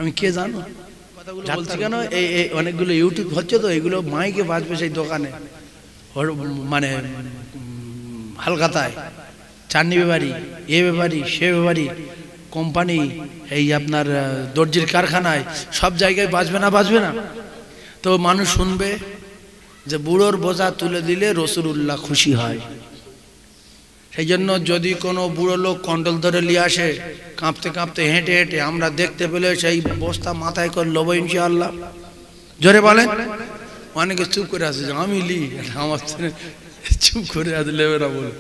আমি কে জানো কথাগুলো বলছি কেন, এই অনেকগুলো ইউটিউব হচ্ছে তো, এগুলো মাইকে বাজবে সেই দোকানে, মানে হালকাতায়, চাটনি ব্যাপারি, এ ব্যাপারি, সে ব্যাপারি, কোম্পানি, এই আপনার দর্জির কারখানায়, সব জায়গায় বাজবে না, বাজবে না? তো মানুষ শুনবে যে বুড়োর বোঝা তুলে দিলে রসুলুল্লাহ খুশি হয়। সেই জন্য যদি কোনো বুড়ো লোক কন্ট্রোল ধরে নিয়ে আসে, কাঁপতে কাঁপতে হেঁটে হেঁটে, আমরা দেখতে পেলে সেই বস্তা মাথায় করে লবো ইনশাআল্লাহ। জোরে বলেন। অনেকে চুপ করে আছে, আমি লি, আমার চুপ করে আছে, লেবে না বলে,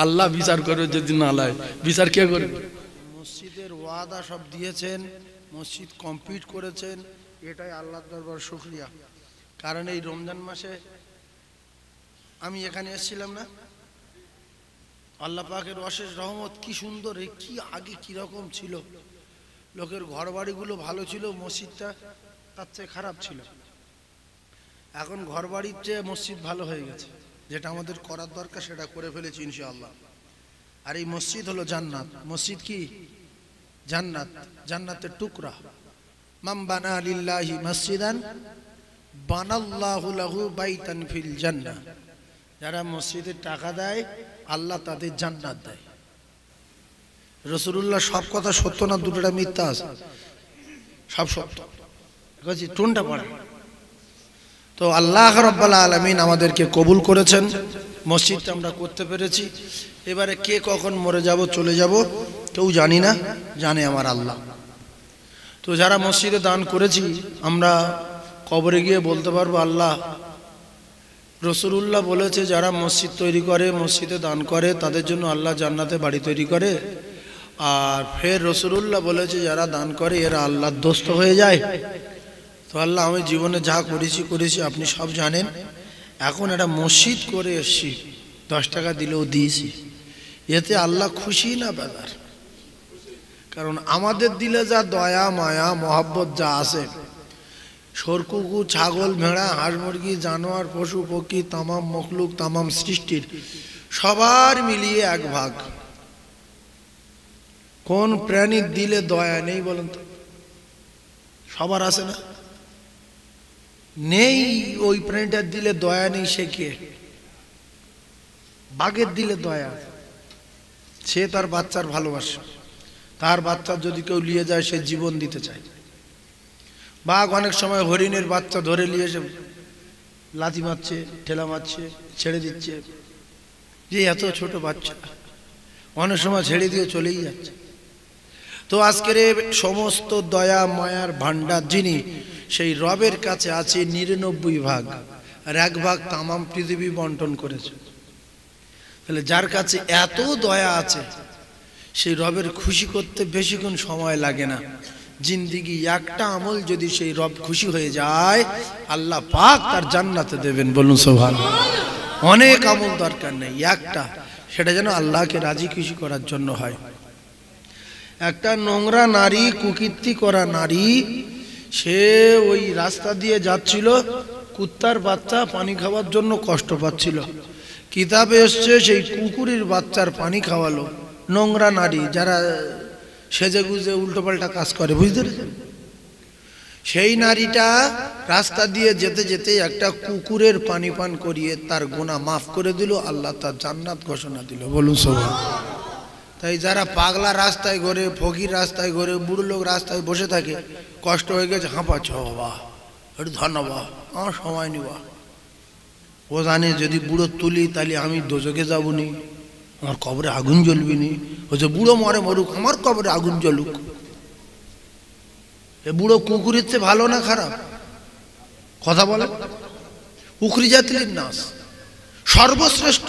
আল্লাহ বিচার করবে, যদি না লাই বিচার কে করবে? মসজিদের ওয়াদা সব দিয়েছেন, মসজিদ কমপ্লিট করেছেন, এটাই আল্লাহর দরবার শুকরিয়া। কারণ এই রমজান মাসে আমি এখানে এসেছিলাম না, আল্লাহ পাকের অশেষ রহমত, কি সুন্দর, কি আগে কিরকম ছিল, লোকের ঘর বাড়িগুলো ভালো ছিল, মসজিদটা তার চেয়ে খারাপ ছিল। এখন ঘর বাড়ির চেয়ে মসজিদ ভালো হয়ে গেছে, যেটা আমাদের করার দরকার সেটা করে ফেলেছি ইনশাআল্লাহ। আর এই মসজিদ হলো জান্নাত। মসজিদ কি? জান্নাত, জান্নাতের টুকরা। মান বানা লিল্লাহি মসজিদান বানাল্লাহু লাহু বাইতান ফিল জান্নাহ। যারা মসজিদে টাকা দেয়, আল্লাহ তাদের জান্নাত দেয়। রাসূলুল্লাহ সব কথা সত্য না, দুটোটা মিথ্যা আছে? সব সত্য। টুনটা পড়া। তো আল্লাহ রাব্বুল আলামিন আমাদেরকে কবুল করেছেন, মসজিদটা আমরা করতে পেরেছি। এবারে কে কখন মরে যাব, চলে যাব, কেউ জানি না, জানে আমার আল্লাহ। তো যারা মসজিদে দান করেছি, আমরা কবরে গিয়ে বলতে পারবো, আল্লাহ, রাসূলুল্লাহ বলেছে যারা মসজিদ তৈরি করে, মসজিদে দান করে, তাদের জন্য আল্লাহ জান্নাতে বাড়ি তৈরি করে। আর ফের রাসূলুল্লাহ বলেছে যারা দান করে এরা আল্লাহর দোস্ত হয়ে যায়। তো আল্লাহ, আমি জীবনে যা করেছি আপনি সব জানেন। এখন একটা মসজিদ করে এসছি, 10 টাকা দিলেও দিয়েছি, এতে আল্লাহ খুশি না বেজার? কারণ আমাদের দিলে যা দয়া মায়া মহব্বত যা আছে, সরকুকুর, ছাগল, ভেড়া, হাঁস, মুরগি, জানোয়ার, পশু পক্ষী, তামাম মখলুক, তামাম সৃষ্টির সবার মিলিয়ে এক ভাগ। কোন প্রাণীর দিলে দয়া নেই বলেন তো? সবার আছে না? নেই। ওই প্রাণীটার দিলে দয়া নেই, সে কে? বাঘের দিলে দয়া, সে তার বাচ্চার ভালোবাসে, তার বাচ্চার যদি কেউ নিয়ে যায় সে জীবন দিতে চায়। বাঘ অনেক সময় হরিণের বাচ্চা ধরে নিয়ে এসে লাথি মারছে, ঠেলা মারছে, ছেড়ে দিচ্ছে, যে এত ছোট বাচ্চা, অনেক সময় ছেড়ে দিয়ে চলেই যাচ্ছে। তো আজকের সমস্ত দয়া মায়ার ভান্ডার যিনি, সেই রবের কাছে আছে 99 ভাগ, আর 1 ভাগ তামাম পৃথিবী বন্টন করেছে। তাহলে যার কাছে এত দয়া আছে, সেই রবের খুশি করতে বেশিক্ষণ সময় লাগে না। জিন্দিগি একটা আমল যদি সেই রব খুশি হয়ে যায়, আল্লাহ পাক তার জান্নাতে দেবেন। বলুন সুবহানাল্লাহ। অনেক আমল দরকার নেই, একটা, সেটা যেন আল্লাহকে রাজি খুশি করার জন্য হয়। একটা নোংরা নারী, কুকীর্তি করা নারী, সে ওই রাস্তা দিয়ে যাচ্ছিল, কুত্তার বাচ্চা পানি খাওয়ার জন্য কষ্ট পাচ্ছিল। কিতাবে এসছে সেই কুকুরের বাচ্চার পানি খাওয়ালো। নোংরা নারী, যারা সেজে গুজে উল্টোপাল্টা কাজ করে, বুঝতে পেরেছেন? সেই নারীটা রাস্তা দিয়ে যেতে যেতে একটা কুকুরের পানি পান করিয়ে তার গুনাহ মাফ করে দিল, আল্লাহ তার জান্নাত ঘোষণা দিল। বলুন সুবহানাল্লাহ। তাই যারা পাগলা রাস্তায় ঘোরে, ফকির রাস্তায় ঘোরে, বুড়ো লোক রাস্তায় বসে থাকে, কষ্ট হয়ে গেছে, হাঁপাচ্ছ, বাবা একটু ধন্যবাদ, আমার সময় নিবা। ও জানে যদি বুড়ো তুলি তাহলে আমি দোজখে যাবনি, আমার কবরে আগুন জ্বলবি নি। ও যে বুড়ো মরে মরুক, আমার কবরে আগুন জ্বলুক। এ বুড়ো কুকুরের চেয়ে ভালো না খারাপ? কথা বলে। উখরি জাতির নাস সর্বশ্রেষ্ঠ।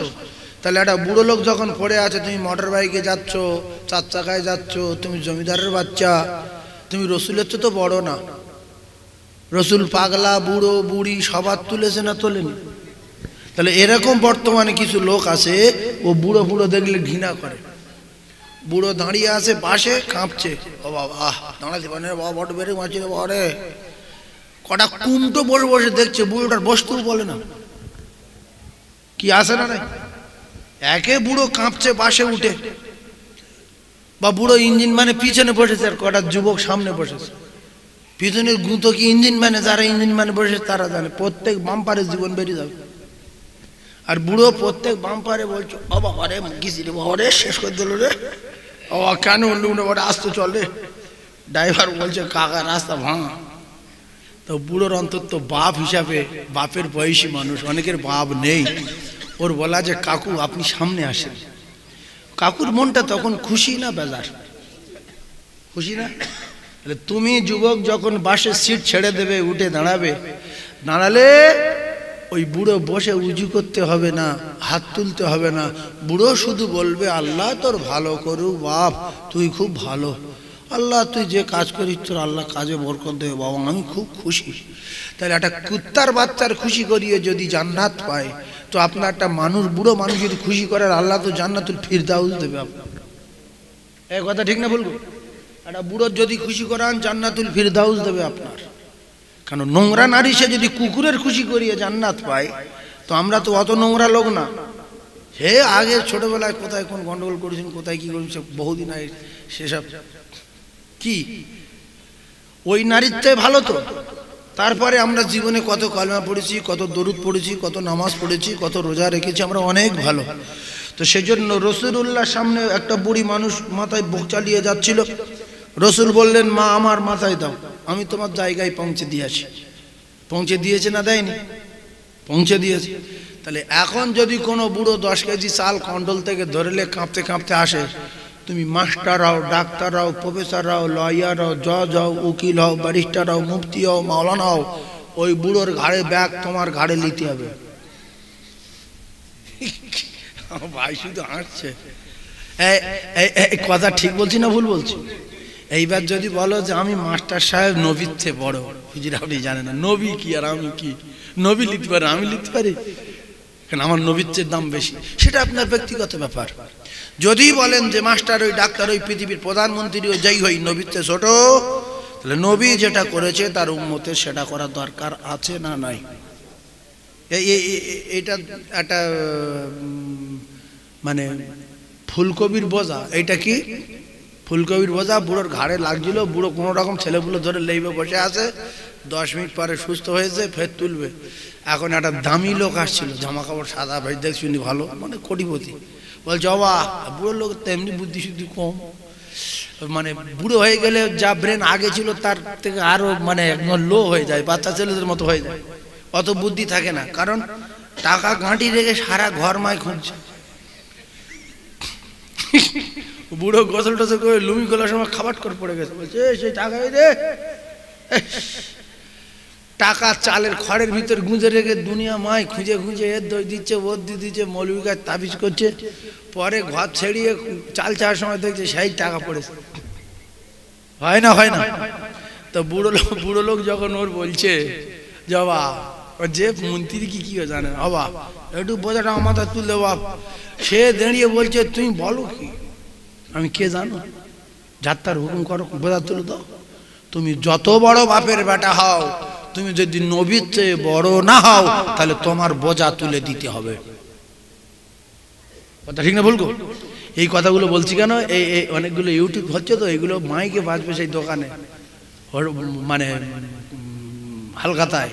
তাহলে একটা বুড়ো লোক যখন পড়ে আছে, তুমি মোটর বাইকে যাচ্ছ, 4 চাকায় যাচ্ছ, তুমি জমিদারের বাচ্চা, তুমি রসুলের চেয়ে তো বড় না। রসুল পাগলা, বুড়ো, বুড়ি সবার তুলেছে না তোলেনি? তাহলে এরকম বর্তমানে কিছু লোক আছে, ও বুড়ো বুড়ো দেখলে ঘৃণা করে। বুড়ো দাঁড়িয়ে আছে পাশে, কাঁপছে, ও বাবা দাঁড়াতে পারে না, বাবা বড় বেড়ে মাছি রে বাবা রে। কটা কুমটো বসে বসে দেখছে, বুড়োটার বসতেও বলে না। কি আসে না? একে বুড়ো কাঁপছে পাশে উঠে, বা বুড়ো ইঞ্জিন মানে পিছনে বসেছে, আর কটা যুবক সামনে বসেছে। পিছনের গুঁতো কি ইঞ্জিন মানে, যারা ইঞ্জিন মানে বসে তারা জানে, প্রত্যেক বাম্পারে জীবন বেরিয়ে যাবে। আর বুড়ো প্রত্যেক বাম্পারে বলছো ও বাবা রে গেছি রে বাবা রে, শেষ করে দিল রে, ও কেন উঠলো ওটা আসতে চলে। ড্রাইভার বলছে কাকা রাস্তা ভাঙা। তো বুড়োর অন্তত বাপ হিসাবে, বাপের বয়সী মানুষ, অনেকের বাপ নেই, ওর বলা যে কাকু আপনি সামনে আসেন। কাকুর মনটা তখন খুশি না বেজার? খুশি না? তুমি যুবক যখন বাসের সিট ছেড়ে দেবে, উঠে দাঁড়াবে, দাঁড়ালে ওই বুড়ো বসে উজু করতে হবে না, হাত তুলতে হবে না, বুড়ো শুধু বলবে আল্লাহ তোর ভালো করুক বাপ, তুই খুব ভালো, আল্লাহ তুই যে কাজ করিস তোর আল্লাহ কাজে বরকত দেবে বাবা, আমি খুব খুশি। তাহলে একটা কুত্তার বাচ্চার খুশি করিয়ে যদি জান্নাত পায়, তো আপনার একটা মানুষ, বুড়ো মানুষ যদি খুশি করার, আল্লাহ তো জান্নাতুল ফিরদাউস দেবে আপনার। এই কথা ঠিক না বলবো? একটা বুড়োর যদি খুশি করান, জান্নাতুল ফিরদাউস দেবে আপনার। কেন নোংরা নারী সে যদি কুকুরের খুশি করিয়ে জান্নাত পায়, তো আমরা তো অত নোংরা লোক না। হে আগে ছোটবেলায় কোথায় কোন গন্ডগোল করেছেন, কোথায় কি করেছেন, বহুদিন আগে সেসব কি ওই নারীর চেয়ে ভালো তো। তারপরে আমরা জীবনে কত কলমা পড়েছি, কত দরুদ পড়েছি, কত নামাজ পড়েছি, কত রোজা রেখেছি, আমরা অনেক ভালো। তো সেজন্য রসুলুল্লাহর সামনে একটা বুড়ি মানুষ মাথায় বুক চালিয়ে যাচ্ছিল, রসুল বললেন মা আমার মাথায় দাও, আমি তোমার জায়গায় পৌঁছে দিয়েছি। পৌঁছে দিয়েছে না দেয়নি? পৌঁছে দিয়েছে। তাহলে এখন যদি কোনো বুড়ো 10 কেজি চাল কন্ট্রোল থেকে ধরলে কাঁপতে কাঁপতে আসে, তুমি মাস্টার হও, ডাক্তার হও, প্রফেসর হও, লয়ার হও, জজ হও, উকিল হও, ব্যারিস্টার হও, মুফতি হও, মাওলানা হও, ওই বুড়োর ঘাড়ে ব্যাগ তোমার ঘাড়ে নিতে হবে। ভাই শুধু হাসছে। কথা ঠিক বলছি না ভুল বলছি? এইবার যদি বলো যে আমি মাস্টার সাহেব নবীর চেয়ে বড়, হুজুর আপনি জানেন না নবী কি আর আমি কি, নবী লিখতে পারে আমি লিখতে পারি, কেন আমার নবীর চেয়ে দাম বেশি, সেটা আপনার ব্যক্তিগত ব্যাপার। যদি বলেন যে মাস্টার ওই ডাক্তার ওই পৃথিবীর প্রধানমন্ত্রী ও যাই হই নবীর চেয়ে ছোট, তাহলে নবী যেটা করেছে তার উম্মতের সেটা করার দরকার আছে না নাই? এটা একটা মানে ফুলকপির বোঝা, এইটা কি ফুলকপির বোঝা বুড়োর ঘাড়ে লাগছিল, বুড়ো কোনো রকম ছেলেগুলো ধরে লেইবে বসে আছে, 10 মিনিট পরে সুস্থ হয়েছে, ফের তুলবে। এখন একটা দামি লোক আসছিল, জামা কাপড় সাদা, ভাই দেখছি উনি ভালো, মানে কোটিপতি, বলছে বাবা বুড়ো লোক তেমনি বুদ্ধি শুদ্ধি কম, মানে বুড়ো হয়ে গেলে যা ব্রেন আগে ছিল তার থেকে আরো মানে একদম লো হয়ে যায়, বাচ্চা ছেলেদের মতো হয়ে যায়, অত বুদ্ধি থাকে না, কারণ টাকা গাঁটি রেখে সারা ঘর মায় খুঁজছে। বুড়ো গোসল টোসল করে লুমি গোলার সময় খাবার করে পড়ে গেছে, বলছে সেই টাকা রে, টাকা চালের খড়ের ভিতর গুঁজে রেখে দুনিয়া মায় খুঁজে খুঁজে এর দই দিচ্ছে, ওর দিচ্ছে, মৌলবী গাছ তাবিজ করছে, পরে ঘর ছেড়িয়ে চাল চাওয়ার সময় দেখছে সেই টাকা পড়েছে। হয় না? হয় না? তো বুড়ো লোক যখন ওর বলছে বাবা, যে মন্ত্রী কি জানে বাবা একটু বোঝাটা মাথা তুললে বাপ, সে দাঁড়িয়ে বলছে তুমি বলো কি, আমি কে জানো, যাত্রার হুকুম করো, বোঝা তুলে দাও। তুমি যত বড় বাপের বেটা হও, তুমি যদি নবীর চেয়ে বড় না হও, তাহলে তোমার বোঝা তুলে দিতে হবে। কথা ঠিক না বলবো? এই কথাগুলো বলছি কেন, এই অনেকগুলো ইউটিউব হচ্ছে তো, এইগুলো মাইকে বাজবে সেই দোকানে, মানে হালকাতায়,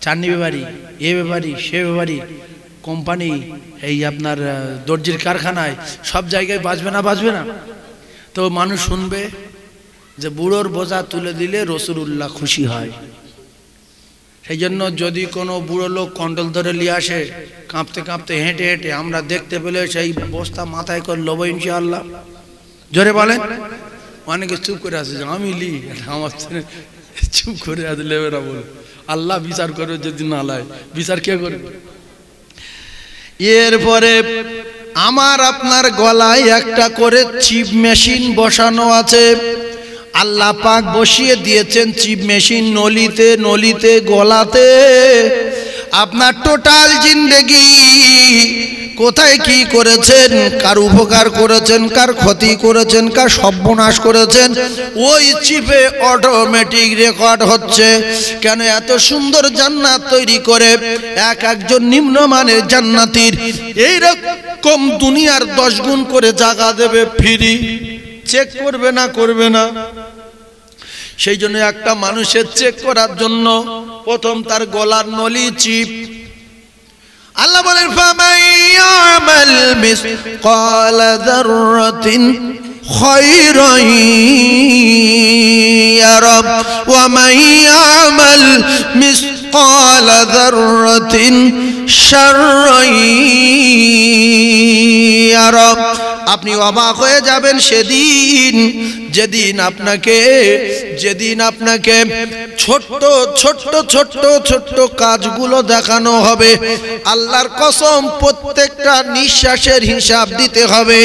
চাটনি ব্যাপারি, এ ব্যাপারি, সে ব্যাপারি, কোম্পানি, এই আপনার দর্জির কারখানায়, সব জায়গায় বাজবে না? বাজবে না? তো মানুষ শুনবে যে বুড়োর বোঝা তুলে দিলে রসুলুল্লাহ খুশি হয়। সেই জন্য যদি কোনো বুড়ো লোক কন্ট্রোল ধরে নিয়ে আসে, কাঁপতে কাঁপতে হেঁটে হেঁটে, আমরা দেখতে পেলে সেই বস্তা মাথায় করে লব ইনশাআল্লাহ। জোরে বলেন। অনেকে চুপ করে আছে, আমি লি, আমার চুপ করে আছে, লেবে না বলে, আল্লাহ বিচার করবে, যদি না লাই বিচার কে করবে? এরপরে আমার আপনার গলায় একটা করে চিপ মেশিন বসানো আছে, আল্লাহ পাক বসিয়ে দিয়েছেন চিপ মেশিন নলিতে নলিতে গলাতে। আপনার টোটাল জিন্দেগি কোথায় কি করেছেন, কার উপকার করেছেন, কার ক্ষতি করেছেন, কার সর্বনাশ করেছেন, ওই চিপে অটোমেটিক রেকর্ড হচ্ছে। কেন এত সুন্দর জান্নাত তৈরি করে একজন নিম্নমানের জান্নাতীর এইরকম দুনিয়ার 10 গুণ করে জায়গা দেবে ফ্রি। চেক করবে না? করবে না? সেই জন্য একটা মানুষের চেক করার জন্য প্রথম তার গলার নলি চিপ। আল্লাহ বলেন ফামান ইয়ামাল মিসকালা যাররাতিন খায়রান ইয়ারা ওয়া মান ইয়ামাল মিসকালা যাররাতিন শাররান ইয়ারা। আপনি অবাক হয়ে যাবেন সেদিন যেদিন আপনাকে ছোট্ট ছোট্ট ছোট্ট ছোট্ট কাজগুলো দেখানো হবে। আল্লাহর কসম প্রত্যেকটা নিঃশ্বাসের হিসাব দিতে হবে।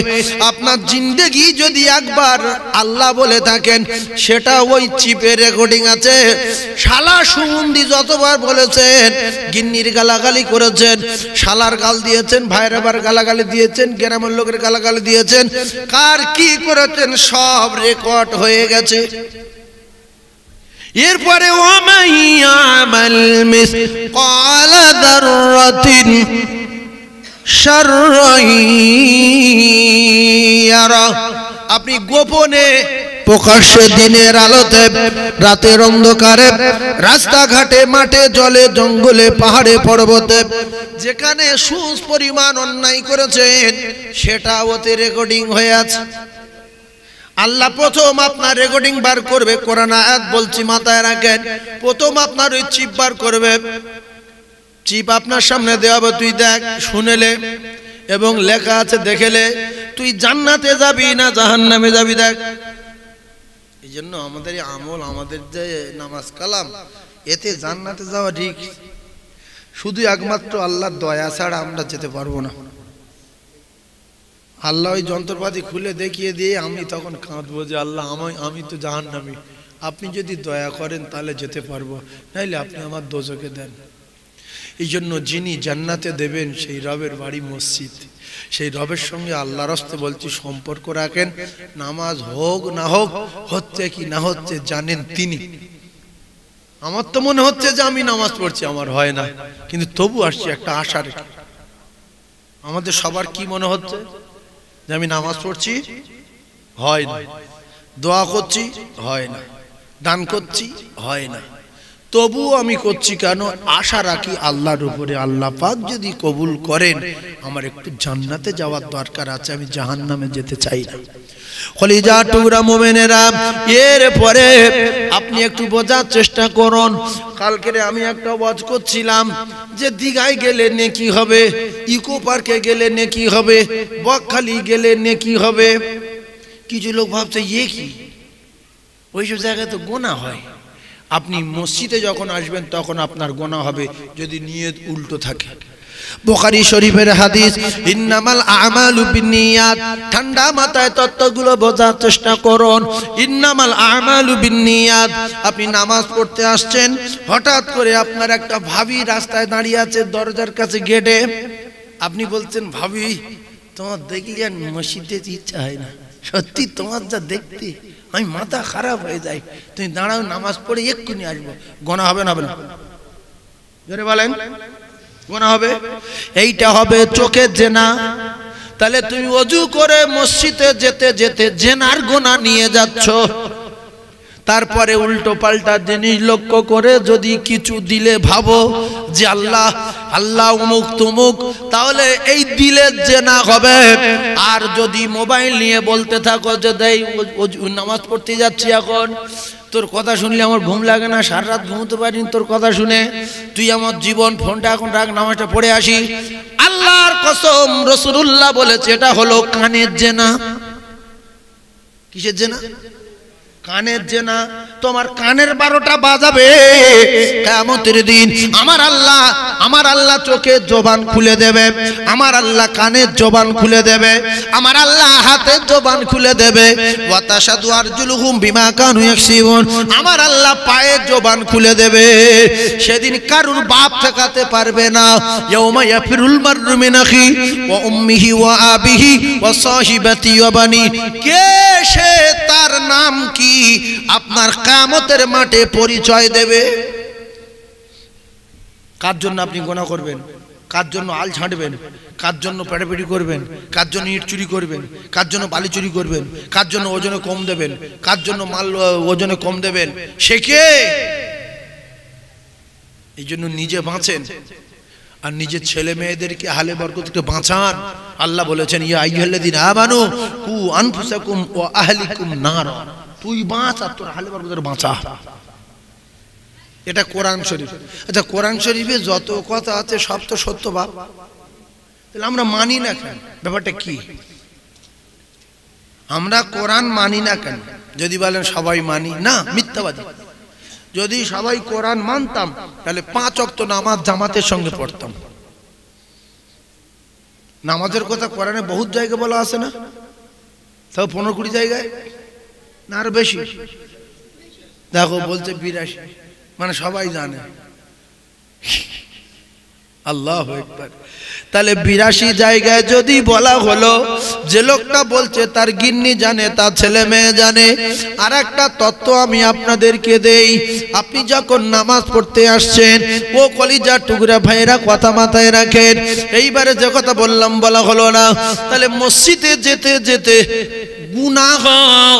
আপনার জিন্দেগি যদি একবার আল্লাহ বলে থাকেন সেটা ওই চিপে রেকর্ডিং আছে। শালা সুমন্দি যতবার বলেছেন, গিন্নির গালাগালি করেছেন, শালার গাল দিয়েছেন, ভাইরাবার গালাগালি দিয়েছেন, গ্রামের লোকের গালাগালি দিয়েছেন, কার কি করেছেন সব রেকর্ড হয়ে গেছে। এরপরে ওয়ামান ইয়ামাল মিসকালা যাররাতিন শাররান ইয়ারা। আপনি গোপনে প্রকাশ্যে দিনের আলোতে রাতের অন্ধকারে রাস্তাঘাটে মাঠে জলে জঙ্গলে পাহাড়ে পর্বতে যেখানে সুস পরিমাণ অন্যায় করেছেন সেটা ওতে রেকর্ডিং হয়ে আছে। আল্লাহ প্রথম আপনার রেকর্ডিং বার করবে। কোরআন আয়াত বলছি মাথায় রাখেন। প্রথম আপনার ওই চিপ বার করবে। চিপ আপনার সামনে দেওয়া হবে, তুই দেখ, শুনেলে এবং লেখা আছে দেখেলে তুই জান্নাতে যাবি না জাহান্নামে যাবি দেখ। এই জন্য আমাদের আমল, আমাদের যে নামাজ কালাম, এতে জান্নাতে যাওয়া ঠিক। শুধু একমাত্র আল্লাহর দয়া ছাড়া আমরা যেতে পারবো না। আল্লাহ ওই যন্ত্রপাতি খুলে দেখিয়ে দিয়ে আমি তখন কাঁদবো যে আল্লাহ আমি তো জাহান্নামী, আপনি যদি দয়া করেন তাহলে যেতে পারবো, নাইলে আপনি আমার দোজখে দেন। এই জন্য যিনি জান্নাতে দেবেন সেই রবের বাড়ি মসজিদ। সেই রবের সঙ্গে আল্লাহর হস্তে বলছি সম্পর্ক রাখেন। নামাজ হোক না হোক, হচ্ছে কি না হচ্ছে জানেন তিনি। আমার তো মনে হচ্ছে যে আমি নামাজ পড়ছি, আমার হয় না, কিন্তু তবু আসছি একটা আশা রেখে। আমাদের সবার কি মনে হচ্ছে যে আমি নামাজ পড়ছি, হয় না, দোয়া করছি, হয় না, দান করছি, হয় না, তবুও আমি করছি কেন? আশা রাখি আল্লাহর উপরে। আল্লাহ পাক যদি কবুল করেন আমার একটু জান্নাতে যাওয়ার দরকার আছে, আমি জাহান্নামে যেতে চাই না। কলিজা টুকরা মুমিনেরা, এরপরে আপনি একটু বোঝার চেষ্টা করুন। কালকে আমি একটা ওয়াজ করছিলাম যে দীঘায় গেলে নেকি হবে, ইকো পার্কে গেলে নেকি হবে, বকখালি গেলে নেকি হবে। কিছু লোক ভাবছে এ কি, ওইসব জায়গায় তো গোনা হয়। আপনি মসজিদে যখন আসবেন তখন আপনার গুনাহ হবে যদি নিয়ত উল্টো থাকে। বুখারী শরীফের হাদিস, ইন্নামাল আমালু বিন্নিয়াত। ঠান্ডা মাথায় তত্ত্বগুলো বোঝার চেষ্টা করুন। ইন্নামাল আমালু বিন্নিয়াত। আপনি নামাজ পড়তে আসছেন, হঠাৎ করে আপনার একটা ভাবি রাস্তায় দাঁড়িয়ে আছে দরজার কাছে গেটে। আপনি বলছেন ভাবি তোমার দেখলে আর মসজিদে ইচ্ছা হয় না, সত্যি তোমার যা দেখতে আমি মাথা খারাপ হয়ে যায়, তুমি দাঁড়াও নামাজ পড়ে এক্ষুনি আসবো। গোনা হবে না? হবে না? জোরে বলেন, গোনা হবে। এইটা হবে চোখের জেনা। তাহলে তুমি ওযু করে মসজিদে যেতে যেতে জেনার গোনা নিয়ে যাচ্ছ। তারপরে উল্টো পাল্টা জিনিস লক্ষ্য করে যদি কিছু দিলে ভাবো যে আল্লাহ আল্লাহ অমুক তমুক, তাহলে এই দিলের জেনা হবে। আর যদি মোবাইল নিয়ে বলতে থাকো যে দেই নামাজ পড়তে যাচ্ছি, এখন তোর কথা শুনলে আমার ঘুম লাগে না, সারা রাত ঘুমোতে পারিনি তোর কথা শুনে, তুই আমার জীবন, ফোনটা এখন রাখ, নামাজটা পড়ে আসি। আল্লাহর কসম, রাসূলুল্লাহ বলেছে এটা হলো কানের জেনা। কিসের জেনা? কানের জেনা। তোমার কানের 12টা বাজাবে কিয়ামতের দিন। আমার আল্লাহ চোখের জবান খুলে দেবে, আমার আল্লাহ কানের জবান খুলে দেবে, আমার আল্লাহ হাতের জবান খুলে দেবে। ওয়া তাশাদু আরজুলুহুম বিমা কানু ইয়াকসিবুন। আমার আল্লাহ পায়ের জবান খুলে দেবে। সেদিন কারুর বাপ ঠেকাতে পারবে না। ইয়াউমা ইয়াফিরুল মাররু মিন আখি ওয়া উম্মিহি ওয়া আবিহি ওয়া সাহিবাতি ওয়া বানি। কে সে, তার নাম কি, আপনার কিয়ামতের মাঠে পরিচয় দেবে। কার জন্য আপনি গুনাহ করবেন? কার জন্য আল ছাঁটবেন, কার জন্য পেটাপেটি করবেন, কার জন্য ইট চুরি করবেন, কার জন্য বালি চুরি করবেন, কার জন্য ওজনে কম দেবেন, কার জন্য মাল ওজনে কম দেবেন, সে কে? এই জন্য নিজে বাঁচেন আর নিজের ছেলে মেয়েদেরকে হালে বরকত থেকে বাঁচান। আল্লাহ বলেছেন ইয়া আইয়ুহাল্লাযীনা আমানু কু আনফুসাকুম ওয়া আহলিকুম নারা, তুই বাঁচ আর তোর হালে বরকতের বাঁচা। এটা কোরআন শরীফ। আচ্ছা, কোরআন শরীফে যত কথা আছে সব তো সত্য বাপ, তাহলে আমরা মানি না কেন? ব্যাপারটা কি? আমরা কোরআন মানি না কেন? যদি বলেন সবাই মানি, না, মিথ্যাবাদী। যদি সবাই কোরআন মানতাম তাহলে 5 ওয়াক্ত নামাজ জামাতের সঙ্গে পড়তাম। নামাজের কথা কোরআনে বহুত জায়গায় বলা আছে না? তাও 15-20 জায়গায় না, আরো বেশি। দেখো বলছে 82, মানে সবাই জানে। আল্লাহু আকবার। তাহলে 82 জায়গায় যদি বলা হলো, যে লোকটা বলছে তার গিন্নি জানে, তার ছেলে মেয়ে জানে। আর একটা তত্ত্ব আমি আপনাদেরকে দেই, আপনি যখন নামাজ পড়তে আসছেন, ও কলিজার টুকরা ভাইরা কথা মাথায় রাখেন। এইবারে যে কথা বললাম বলা হলো না, তাহলে মসজিদে যেতে যেতে গুনাহ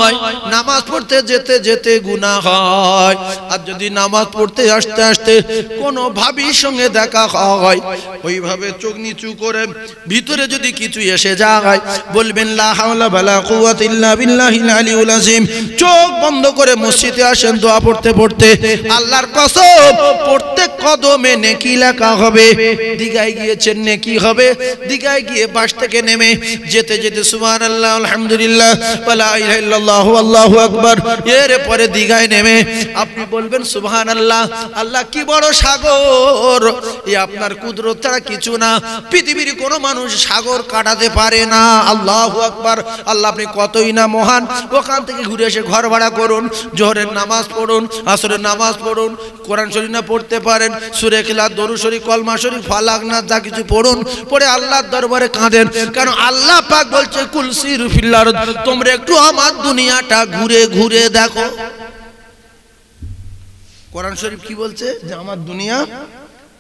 হয়, নামাজ পড়তে যেতে যেতে গুনাহ হয়। আর যদি নামাজ পড়তে আসতে আসতে কোনো ভাবির সঙ্গে দেখা হয়, ওইভাবে চোখ নিচু করে ভিতরে যদি কিছু এসে যায়, বলবেন লা হাওলা ওয়ালা কুওয়াতা ইল্লা বিল্লাহিল আলিয়্যিল আযীম। চোখ বন্ধ করে মসজিদে আসেন, দোয়া পড়তে পড়তে আল্লাহর কসম প্রত্যেক কদমে নেকি লেখা হবে। দিঘায় গিয়েছেন নেকি হবে, দিঘায় গিয়ে বাস থেকে নেমে যেতে যেতে সুবহানাল্লাহ আলহামদুলিল্লাহ ওয়ালা ইলাহা ইল্লাল্লাহু আল্লাহু আকবার, এর পরে দিঘায় নেমে আপনি বলবেন সুবহানাল্লাহ, আল্লাহ কি বড় সাগর, এই আপনার কুদরত ছাড়া কিছু না, পৃথিবীর কোনো মানুষ সাগর কাটাতে পারে না। আল্লাহু আকবার, আল্লাহ আপনি কতই না মহান। ওখান থেকে ঘুরে এসে ঘর ভাড়া করুন, জোহরের নামাজ পড়ুন, আসরের নামাজ পড়ুন, কোরআন শরীফ না পড়তে পারেন সূরা ইখলাস, দরুদ শরীফ, কলমা শরীফ, ফালাক না যা কিছু পড়ুন, পড়ে আল্লাহর দরবারে কাঁদেন। কারণ আল্লাহ পাক বলছে কুল সিরু ফিল আরদ, তোমরা একটু আমার দুনিয়াটা ঘুরে ঘুরে দেখো। কোরআন শরীফ কি বলছে? যে আমার দুনিয়া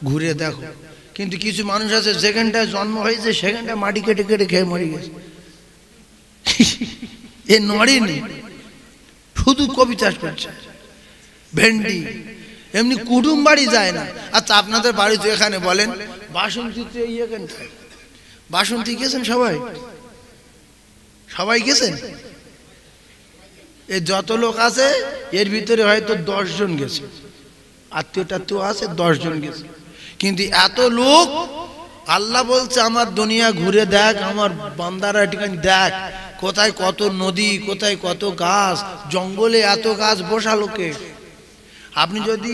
ঘুরে দেখো। কিন্তু কিছু মানুষ আছে যেখানটায় জন্ম হয়েছে সেখানটায় মাটি কেটে কেটে খেয়ে মরে গেছে, এ নড়েনি, শুধু কবি চাষ করছে, ভেন্ডি, এমনি কুটুম বাড়ি যায় না। আচ্ছা, আপনাদের বাড়ি তো এখানে বলেন বাসন্তী, এখানটায় বাসন্তী গেছেন সবাই? সবাই গেছেন? এই যত লোক আছে এর ভিতরে হয়তো 10 জন গেছে, আত্মীয় টাত্মীয় আছে 10 জন গেছে। কিন্তু এত লোক, আল্লাহ বলছে আমার দুনিয়া ঘুরে দেখ, আমার বান্দারা এখানে দেখ, কোথায় কত নদী, কোথায় কত গাছ, জঙ্গলে এত গাছ বসা লোকে। আপনি যদি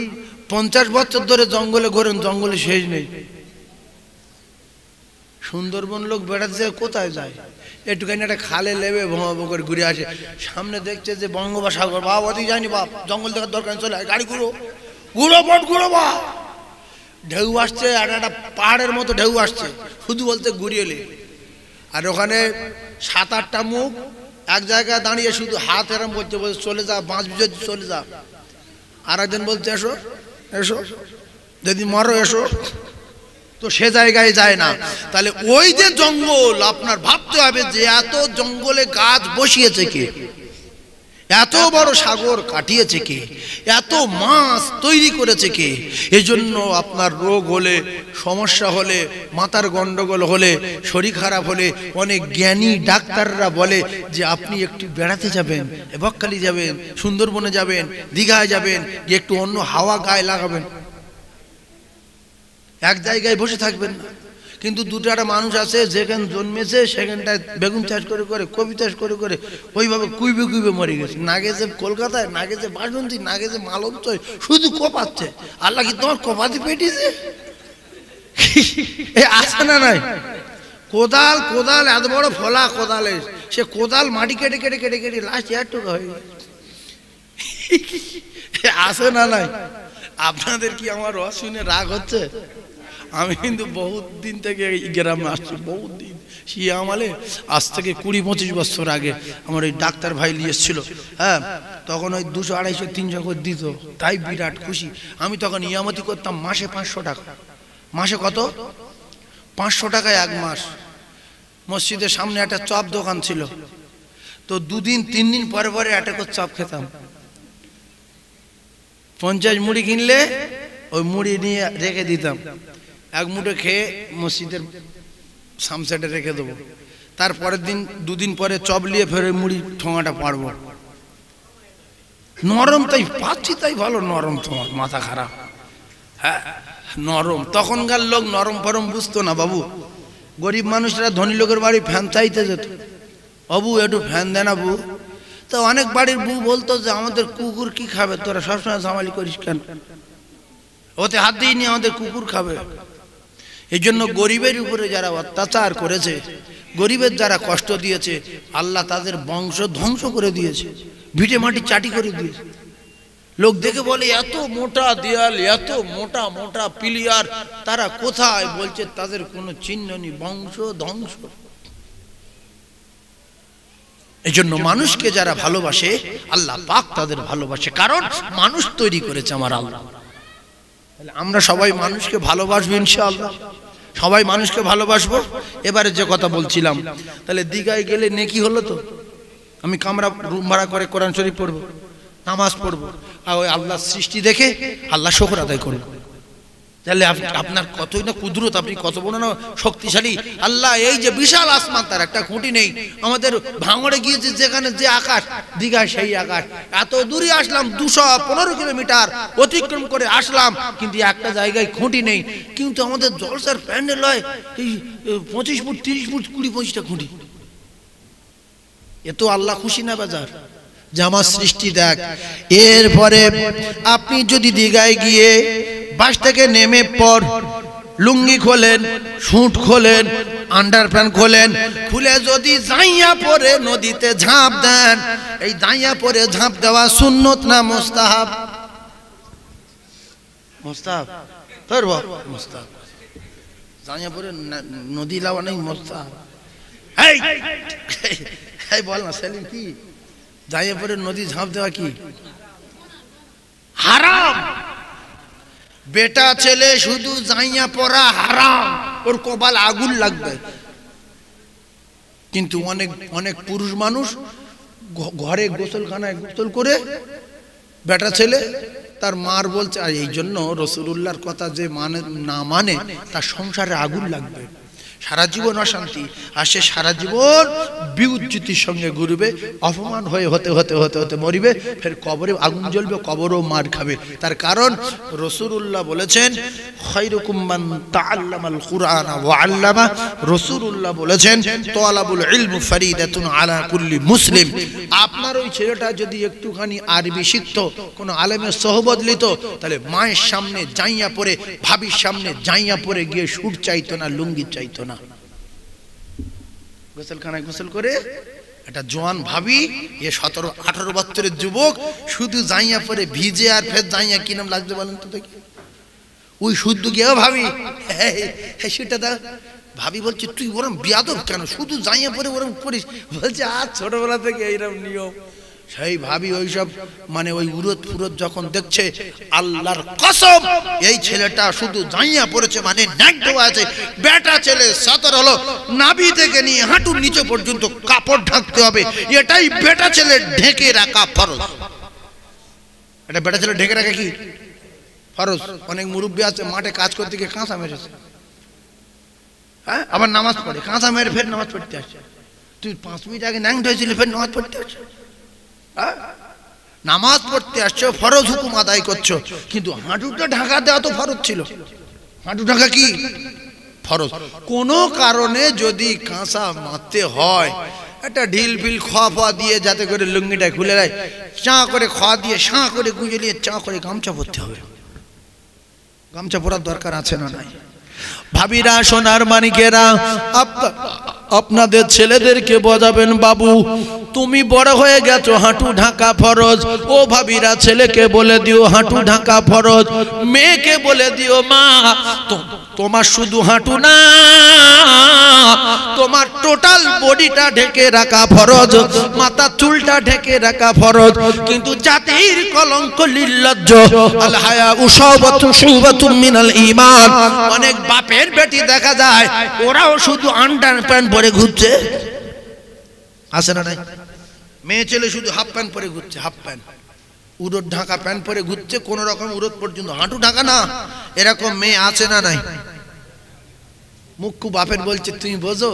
50 বছর ধরে জঙ্গলে ঘোরেন, জঙ্গলে শেষ নেই। সুন্দরবন লোক বেড়াতে কোথায় যায়? একটুখানি একটা খালে লেবে ভোঁ করে ঘুরে আসে, সামনে দেখছে যে বঙ্গোপসাগর, বাপ ওদিকে যায়নি, বাপ জঙ্গল দেখার দরকার, চলে গাড়ি ঘুরো ঘুরো বট ঘুরো, বা ঢেউ আসছে, আর একটা পাহাড়ের মতো ঢেউ আসছে, শুধু বলতে ঘুরিয়ে এলে। আর ওখানে 7-8টা মুখ এক জায়গায় দাঁড়িয়ে শুধু হাত এরম বলছে, বলছে চলে যা, বাঁচ বিজয় চলে যা। আর একজন বলছে এসো এসো, যদি মরো এসো। তো সে জায়গায় যায় না। তাহলে ওই যে জঙ্গল, আপনার ভাবতে হবে যে এত জঙ্গলে গাছ বসিয়েছে কে, এত বড় সাগর কাটিয়েছে কে, এত মাছ তৈরি করেছে কে। এজন্য আপনার রোগ হলে, সমস্যা হলে, মাথার গন্ডগোল হলে, শরীর খারাপ হলে, অনেক জ্ঞানী ডাক্তাররা বলে যে আপনি একটু বেড়াতে যাবেন, বকখালি যাবেন, সুন্দরবনে যাবেন, দীঘায় যাবেন, একটু অন্য হাওয়া গায়ে লাগাবেন, এক জায়গায় বসে থাকবেন না। কিন্তু দুটাটা মানুষ আছে যেখানে জন্মেছে সেখানটায় বেগুন চাষ করে করে, কবি চাষ করে করে ওইভাবে কুইবে কুইবে মরে গেছে। না গেছে কলকাতায়, না গেছে বাসন্তী, না গেছে মালঞ্চয়, শুধু কোপাচ্ছে। আল্লাহ কি তোমার কোপাতে পেটিছে? আসে না নাই? কোদাল কোদাল এত বড় ফলা কোদালে, সে কোদাল মাটি কেটে কেটে কেটে কেটে লাস্ট এয়ারটুকু হয়ে গেছে। আসে না নাই? আপনাদের কি আমার রস শুনে রাগ হচ্ছে? আমি কিন্তু বহুত দিন থেকে এই গ্রামে আসছি, বহুত দিন, শিয়ামালে আজ থেকে 20-25 বছর আগে আমার ওই ডাক্তার ভাই নিয়ে এসেছিল। হ্যাঁ, তখন ওই 200, 250, 300 করে দিত, তাই বিরাট খুশি। আমি তখন ইয়ামতি করতাম মাসে 500 টাকা। মাসে কত? 500 টাকায় 1 মাস। মসজিদের সামনে একটা চপ দোকান ছিল, তো 2 দিন 3 দিন পরে পরে একটা করে চপ খেতাম। 50 মুড়ি কিনলে ওই মুড়ি নিয়ে রেখে দিতাম, 1 মুঠো খেয়ে মসজিদের সামসাইডে রেখে দেবো। তারপরের দিন 2 দিন পরে চপ নিয়ে ফের মুড়ি ঠোঙাটা পাড়বো। নরম তাই পাচ্ছি, তাই ভালো নরম, তোমার মাথা খারাপ। হ্যাঁ নরম, তখনকার লোক নরম ফরম বুঝতো না বাবু। গরিব মানুষরা ধনী লোকের বাড়ি ফ্যান চাইতে যেত, বাবু একটু ফ্যান দেন বু। তো অনেক বাড়ির বউ বলতো যে আমাদের কুকুর কি খাবে, তোরা সবসময় ঝামালি করিস কেন, ওতে হাত দিইনি, আমাদের কুকুর খাবে। এই জন্য গরিবের উপরে যারা অত্যাচার করেছে, গরিবের যারা কষ্ট দিয়েছে, আল্লাহ তাদের বংশ ধ্বংস করে দিয়েছে, ভিটে মাটি চাটি করে দিয়েছে। লোক দেখে বলে এত মোটা দেয়াল, এত মোটা মোটা পিলিয়ার, তারা কোথায়? বলছে তাদের কোনো চিহ্ন নেই, বংশ ধ্বংস। এই জন্য মানুষকে যারা ভালোবাসে আল্লাহ পাক তাদের ভালোবাসে, কারণ মানুষ তৈরি করেছে আমার আল্লাহ। আমরা সবাই মানুষকে ভালোবাসবো ইনশাআল্লাহ, সবাই মানুষকে ভালোবাসবো। এবারে যে কথা বলছিলাম, তাহলে দীঘায় গেলে নেকি হলো তো, আমি কামরা রুম ভাড়া করে কোরআন শরীফ পড়বো, নামাজ পড়বো, আর ওই আল্লাহর সৃষ্টি দেখে আল্লাহ শুকর আদায় করবো। তাহলে আপনার কতই না কুদরত, আপনি কত বড় না শক্তিশালী আল্লাহ। এই যে বিশাল আসমান, তার একটা খুঁটি নেই। আমাদের ভাঙড়ে গিয়েছে যেখানে যে আকাশ, দীঘায় সেই আকাশ। এত দূরে আসলাম, 215 কিলোমিটার অতিক্রম করে আসলাম, কিন্তু একটা জায়গায় খুঁটি নেই। কিন্তু আমাদের জলসার প্যান্ডেল হয় এই 25 ফুট 30 ফুট 20-25টা খুঁটি। এত আল্লাহ খুশি না বাজার যে আমার সৃষ্টি দেখ। এরপরে আপনি যদি দীঘায় গিয়ে বাস থেকে নেমে পর লুঙ্গি খোলেন, স্যুট খোলেন, আন্ডারপ্যান্ট খোলেন, খুলে যদি জাইয়া পরে নদীতে ঝাঁপ দেন, এই জাইয়া পরে ঝাঁপ দেওয়া সুন্নত না মুস্তাহাব? মুস্তাহাব, পারবো মুস্তাহাব। জাইয়া পরে নদী লাওয়া নেই মুস্তাহাব। এই বল না সেলিম, কি জাইয়া পরে নদী ঝাঁপ দেওয়া কি হারাম? বেটা ছেলে শুধু জাইয়া পরা হারাম, ওর কপাল আগুন লাগবে। কিন্তু অনেক অনেক পুরুষ মানুষ ঘরে গোসলখানায় গোসল করে, বেটা ছেলে তার মার বলছে। আর এই জন্য রাসূলুল্লাহর কথা যে না মানে তার সংসারে আগুন লাগবে, সারা জীবন অশান্তি, আর সে সারা জীবন বিউজ্জতির সঙ্গে ঘুরবে, অপমান হয়ে হতে হতে হতে হতে মরিবে, ফের কবরে আগুন জ্বলবে, কবরও মার খাবে। তার কারণ রাসূলুল্লাহ বলেছেন খায়রুকুম মান তাআল্লামাল কুরআন ওয়া আল্লামা। রাসূলুল্লাহ বলেছেন তালাবুল ইলম ফরিদাতুন আলা কুল্লি মুসলিম। আপনার ওই ছেলেটা যদি একটুখানি আরবি শিখতো, কোনো আলেমের সোহবত নিত, তাহলে মায়ের সামনে জাইয়া পরে, ভাবির সামনে জাইয়া পরে গিয়ে সুট চাইতো না, লুঙ্গি চাইতো না। গোসলখানায় গোসল করে একটা জোয়ান ভাবি, এ 17-18 বছরের যুবক, শুধু জাইয়া পরে ভিজে, আর ফের জাইয়া কি নাম লাগবে বলেন তো দেখি? ওই শুদ্ধ গিয়েও ভাবি সেটা দা ভাবি বলছে তুই ওরম বিয়াদব কেন, শুধু জাইয়া পরে ওরম করিস? বলছে আর ছোটবেলা থেকে এইরকম নিয়ম। সেই ভাবি ওইসব মানে ওই উরত ফুরত যখন দেখছে, আল্লাহর কসম এই ছেলেটা শুধু জাইয়া পড়েছে মানে ন্যাংটো আছে। বেটা ছেলে 17 হলো, নাভি থেকে নিয়ে হাঁটুর নিচে পর্যন্ত কাপড় ঢাকতে হবে, এটাই বেটা ছেলে ঢেকে রাখা ফরজ। এটা বেটা ছেলে ঢেকে রাখা কি ফরজ? অনেক মুরব্বী আছে মাঠে কাজ করতে গিয়ে কাঁচা মেরেছে, হ্যাঁ, আবার নামাজ পড়ে কাঁচা মেরে ফের নামাজ পড়তে আসছে। তুই 5 মিনিট আগে ন্যাংটো হয়েছিলি, ফের নামাজ পড়তে আসছে। নামাজ পড়তে আসছো, ফরজ হুকুম আদায় করছো, কিন্তু হাঁটুটা ঢাকা দেওয়া তো ফরজ ছিল। হাঁটু ঢাকা কি ফরজ? কোনো কারণে যদি কাঁচা মারতে হয়, একটা ঢিল ফিল খোয়া দিয়ে যাতে করে লুঙ্গিটা খুলে দেয়, চা করে খোয়া দিয়ে সাঁ করে গুঁজে নিয়ে চা করে গামছা পরতে হবে। গামছা পরার দরকার আছে না নাই? ভাবিরা, সোনার মানিকেরা, আপনাদের ছেলেদেরকে বোঝাবেন, বাবু তুমি বড় হয়ে গেছো, হাঁটু ঢাকা ফরজ। ও ভাবিরা, ছেলেকে বলে দিও হাঁটু ঢাকা ফরজ। মেয়েকে বলে দিও মা তোমার শুধু হাঁটু না, তোমার টোটাল বডিটা ঢেকে রাখা ফরজ, মাথা চুলটা ঢেকে রাখা ফরজ। কিন্তু জাতির কলঙ্ক নির্লজ্জ, আল হায়া উশাওয়াতুন শুবাতুম মিনাল ঈমান। অনেক বাপের বেটি দেখা যায় ওরাও শুধু আন্ডার প্যান্ট পরে ঘুরছে, আছে না নাই? মেয়ে ছেলে শুধু হাফ প্যান্ট পরে ঘুরছে, হাফ প্যান্ট, উরোদ ঢাকা প্যান্ট পরে ঘুরছে, কোন রকম উরোদ পর্যন্ত, হাঁটু ঢাকা না, এরকম মেয়ে আছে না নাই? মুখ্য বাপের বলছে তুমি বোঝো,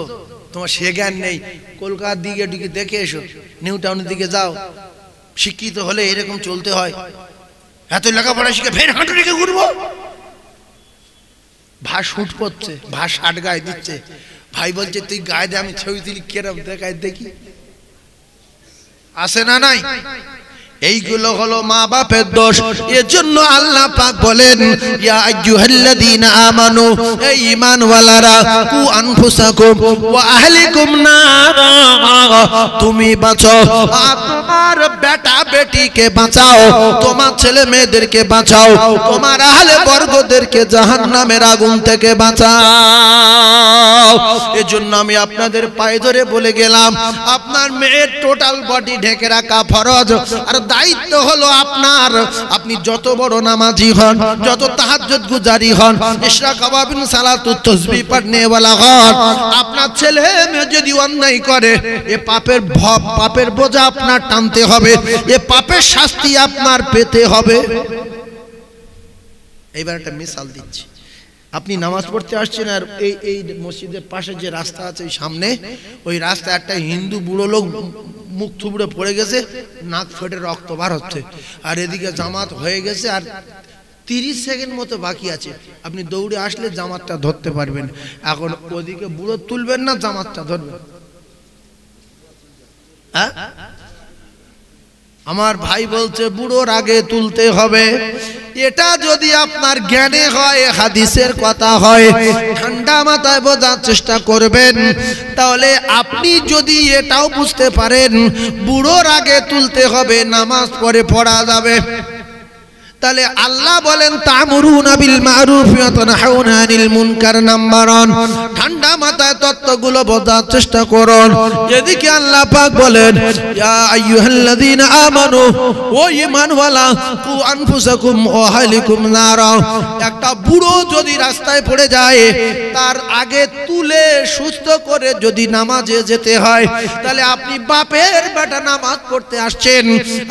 তোমার সে জ্ঞান নেই, কলকাতার দিকে দিকে দেখে এসো, নিউ টাউনের দিকে যাও, শিক্ষিত হলে এরকম চলতে হয়। এত লেখাপড়া শিখে ফের হাঁটু রেখে ঘুরবো? ভাই শুট পড়ছে, ভাই শার্ট গায়ে দিচ্ছে, ভাই বলছে তুই গায়ে দে, আমি ছবি তুলি, কেরম দেখায় দেখি, আছে না নাই? এইগুলো হলো মা বাপের দোষ। এজন্য আল্লাহ পাক বলেন ইয়া আইয়ুহাল্লাযীনা আমানু, এই ঈমানওয়ালারা, কু আনফুসাকুম ওয়া আহলিকুম নারা, তুমি বাঁচো আর তোমার বেটা বেটিকে বাঁচাও, তোমার ছেলে মেয়েদেরকে বাঁচাও, তোমার আহলে বর্গদেরকে জাহান্নামের আগুন থেকে বাঁচাও। এজন্য আমি আপনাদের পায়ে ধরে বলে গেলাম, আপনার মেয়ের টোটাল বডি ঢেকে রাখা ফরজ, আর দায়িত্ব হলো আপনার। আপনি যত বড় নামাজি হন, যত তাহাজ্জুদ গুজারি হন, ইশরাক আওয়াবিন সালাতুত তাসবিহ পড়নে ওয়ালা হন, আপনার ছেলে মেয়ে যদি অন্যায় করে, এ পাপের বোঝা আপনার টানতে হবে, এ পাপের শাস্তি আপনার পেতে হবে। এইবার একটা মিসাল দিচ্ছি। আপনি নামাজ পড়তে আসছেন, আর এই মসজিদের পাশে যে রাস্তা আছে সামনে, ওই রাস্তা একটা হিন্দু বুড়ো লোক মুখ থুবড়ে পড়ে গেছে, নাক ফেটে রক্ত বার হচ্ছে, আর এদিকে জামাত হয়ে গেছে, আর 30 সেকেন্ড মতো বাকি আছে। আপনি দৌড়ে আসলে জামাতটা ধরতে পারবেন। এখন ওদিকে বুড়ো তুলবেন না জামাতটা ধরবেন? হ্যাঁ, আমার ভাই বলছে বুড়োর আগে তুলতে হবে। এটা যদি আপনার জ্ঞানে হয়, হাদিসের কথা হয়, ঠান্ডা মাথায় বোঝার চেষ্টা করবেন, তাহলে আপনি যদি এটাও বুঝতে পারেন বুড়োর আগে তুলতে হবে, নামাজ পড়ে পড়া যাবে, তাহলে আল্লাহ বলেন তা'মুরুনা বিল মা'রুফ ওয়া তানহাউনা আনিল মুনকার নাম্বার 1। ঠান্ডা মাথায় তত্ত্বগুলো বোঝার চেষ্টা করুন। এদিকে আল্লাহ পাক বলেন ইয়া আইয়ুহাল্লাযীনা আমানু, ও ঈমানওয়ালা, কু আনফুসাকুম ওয়া আহলিকুম নারা। একটা বুড়ো যদি রাস্তায় পড়ে যায়, তার আগে তুলে সুস্থ করে যদি নামাজে যেতে হয়, তাহলে আপনি বাপের বেটা নামাজ পড়তে আসছেন,